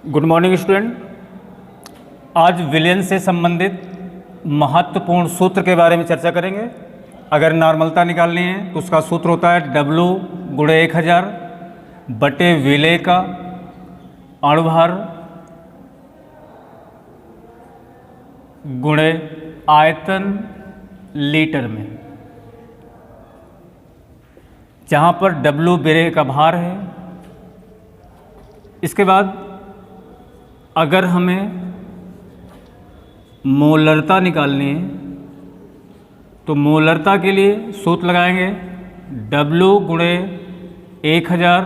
Good morning student. आज विलयन से संबंधित महत्वपूर्ण सूत्र के बारे में चर्चा करेंगे। अगर नॉर्मलता निकालनी है तो उसका सूत्र होता है W गुणे 1000 बटे विलय का अणुभार गुणे आयतन लीटर में, जहाँ पर W विलय का भार है। इसके बाद अगर हमें मोलरता निकालनी है तो मोलरता के लिए सूत्र लगाएंगे W गुणे 1000।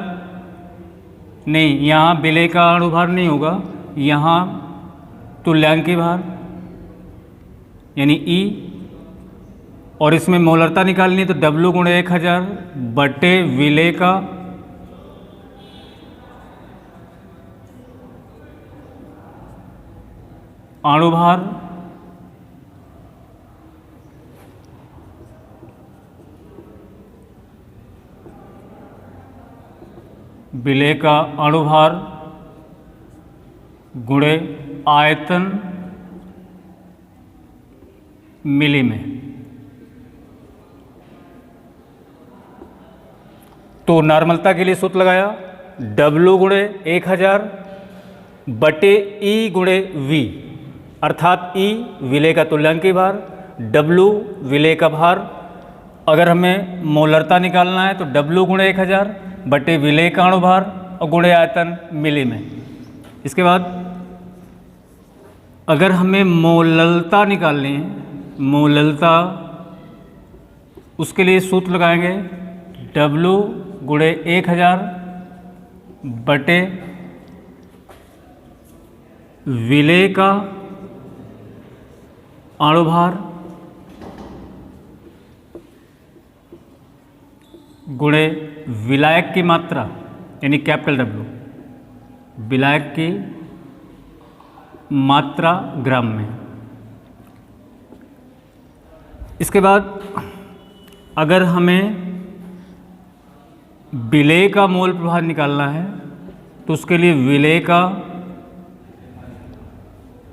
नहीं, यहाँ विलय का अणुभार नहीं होगा, यहाँ तुल्यांकी भार यानी E, और इसमें मोलरता निकालनी है तो W गुणे 1000 बटे विलय का अणुभार विलय का अणुभार गुणे आयतन मिली में। तो नॉर्मलता के लिए सूत्र लगाया W गुणे 1000 बटे E गुणे V, अर्थात E विलय का तुल्यांकी भार, W विलय का भार। अगर हमें मोलरता निकालना है तो W गुणे 1000 बटे विलय का अणुभार और गुणे आयतन मिली में। इसके बाद अगर हमें मोललता निकालनी है, मोललता, उसके लिए सूत्र लगाएंगे W गुणे 1000 बटे विलय का अणुभार गुणे विलायक की मात्रा यानी कैपिटल W, विलायक की मात्रा ग्राम में। इसके बाद अगर हमें विलय का मोल प्रभार निकालना है तो उसके लिए विलय का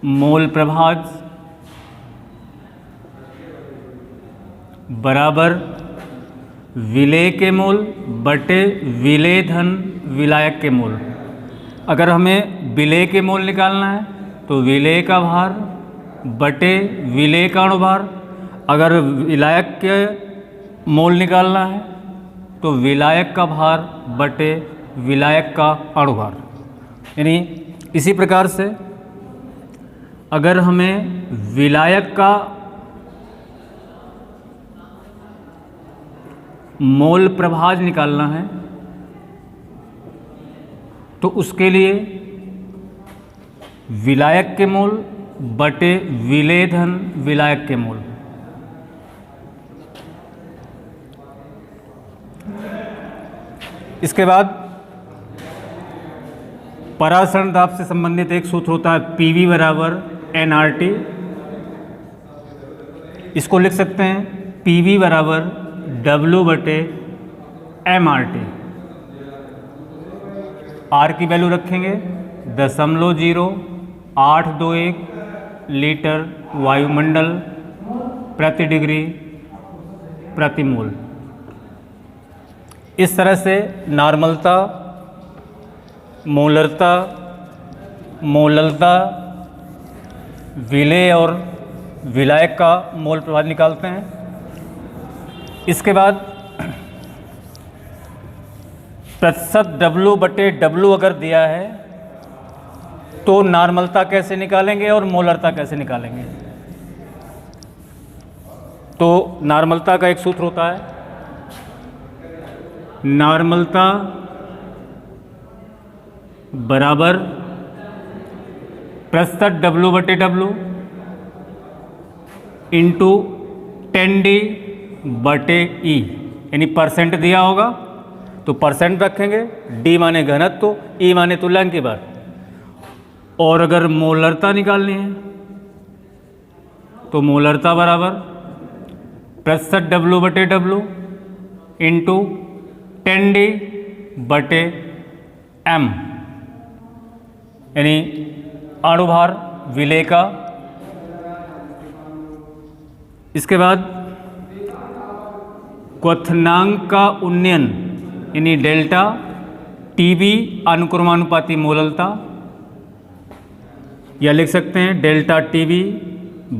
मोल प्रभाज बराबर विलय के मोल बटे विलय धन विलायक के मोल। अगर हमें विलय के मोल निकालना है तो विलय का भार बटे विलय का अणुभार। अगर विलायक के मोल निकालना है तो विलायक का भार बटे विलायक का अणुभार। यानी इसी प्रकार से अगर हमें विलायक का मोल प्रभाज निकालना है तो उसके लिए विलायक के मोल बटे विलय धन विलायक के मोल। इसके बाद परासरण दाब से संबंधित एक सूत्र होता है PV बराबर nRT। इसको लिख सकते हैं PV बराबर W बटे mRT। R की वैल्यू रखेंगे 0.0821 लीटर वायुमंडल प्रति डिग्री प्रति मोल। इस तरह से नॉर्मलता, मोलरता, मोललता, विलय और विलायक का मोल प्रभार निकालते हैं। इसके बाद प्रतिशत W बटे W अगर दिया है तो नॉर्मलता कैसे निकालेंगे और मोलरता कैसे निकालेंगे। तो नॉर्मलता का एक सूत्र होता है नॉर्मलता बराबर प्रतिशत W बटे W इंटू 10D बटे E, यानी परसेंट दिया होगा तो परसेंट रखेंगे, D माने घनत्व, E माने तुल्यांकी भार। और अगर मोलरता निकालनी है तो मोलरता बराबर प्रतिशत W बटे W इंटू 10D बटे m। यानी अणुभार विलेय का। इसके बाद क्वथनांक का उन्नयन यानी डेल्टा टीबी अनुक्रमानुपाती मोललता, या लिख सकते हैं डेल्टा टीबी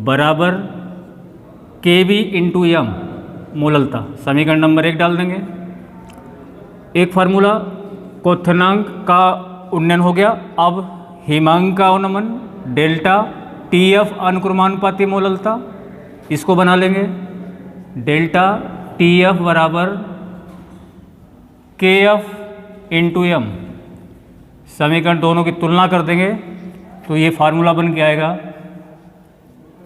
बराबर केबी इंटू एम मोललता। समीकरण नंबर 1 डाल देंगे। एक फार्मूला क्वथनांक का उन्नयन हो गया। अब हिमांक का अवनमन डेल्टा टीएफ अनुक्रमानुपाती मोललता, इसको बना लेंगे डेल्टा टीएफ बराबर केएफ इंटू एम। समीकरण दोनों की तुलना कर देंगे तो ये फार्मूला बन के आएगा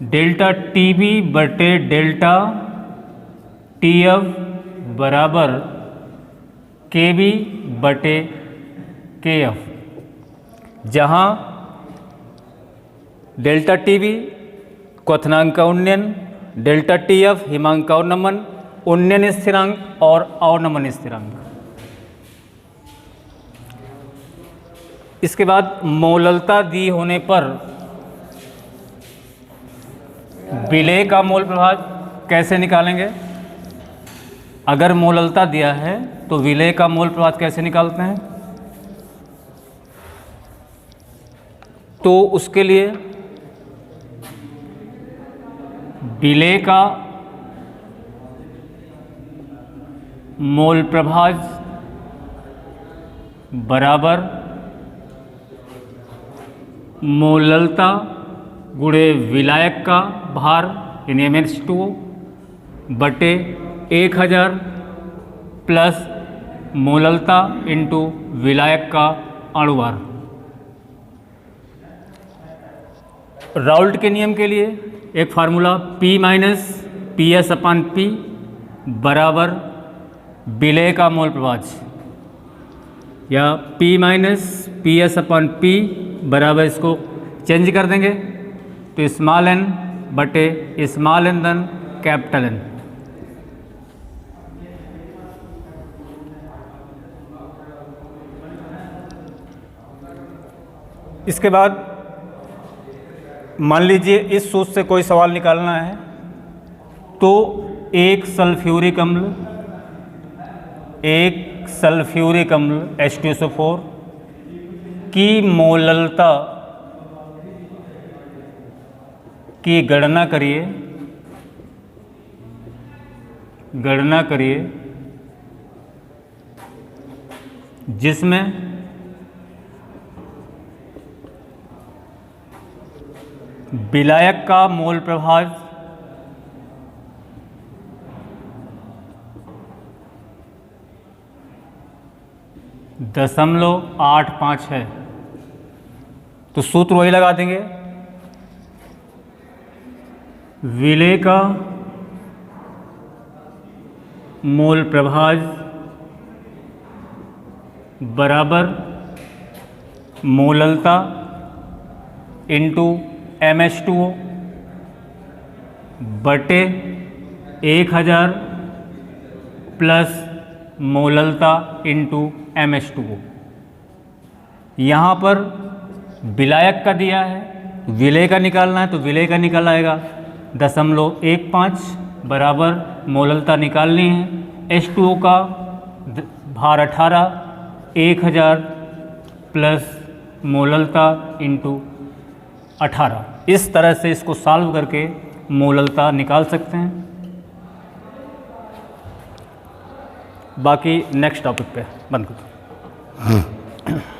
डेल्टा टीबी बटे डेल्टा टीएफ बराबर केबी बटे केएफ, जहाँ डेल्टा टीबी क्वथनांक का उन्नयन, डेल्टा टीएफ हिमांक का अवनमन, उन्नयन स्थिरांक और अवनमन स्थिरांक। इसके बाद मोललता दी होने पर विलेय का मोल प्रभाव कैसे निकालेंगे। अगर मोललता दिया है तो विलेय का मोल प्रभाव कैसे निकालते हैं, तो उसके लिए विलेय का मोल प्रभाव बराबर मोललता गुणे विलायक का भार यानी MH2O बटे 1000 प्लस मोललता इंटू विलायक का अणुभार। राउल्ट के नियम के लिए एक formula P minus P S अपान पी बराबर विलेय का मोल प्रभाव, या P माइनस पी एस अपान पी बराबर, इसको चेंज कर देंगे तो स्मॉल n बटे स्मॉल n धन कैपिटल N। इसके बाद मान लीजिए इस सूत्र से कोई सवाल निकालना है तो एक सल्फ्यूरिक अम्ल H2SO4 की मोललता की गणना करिए जिसमें विलायक का मोल प्रभाव 0.85 है, तो सूत्र वही लगा देंगे। विलेय का मोल प्रभाव बराबर मोललता इंटू MH2O बटे 1000 प्लस मोललता इंटू MH2O। यहाँ पर विलायक का दिया है, विलेय का निकालना है तो विलेय का निकल आएगा 0.15 बराबर मोललता निकालनी है। H2O का भार 18, 1000 प्लस मोललता इंटू 18। इस तरह से इसको सॉल्व करके मोललता निकाल सकते हैं। बाकी नेक्स्ट टॉपिक पे बंद करो।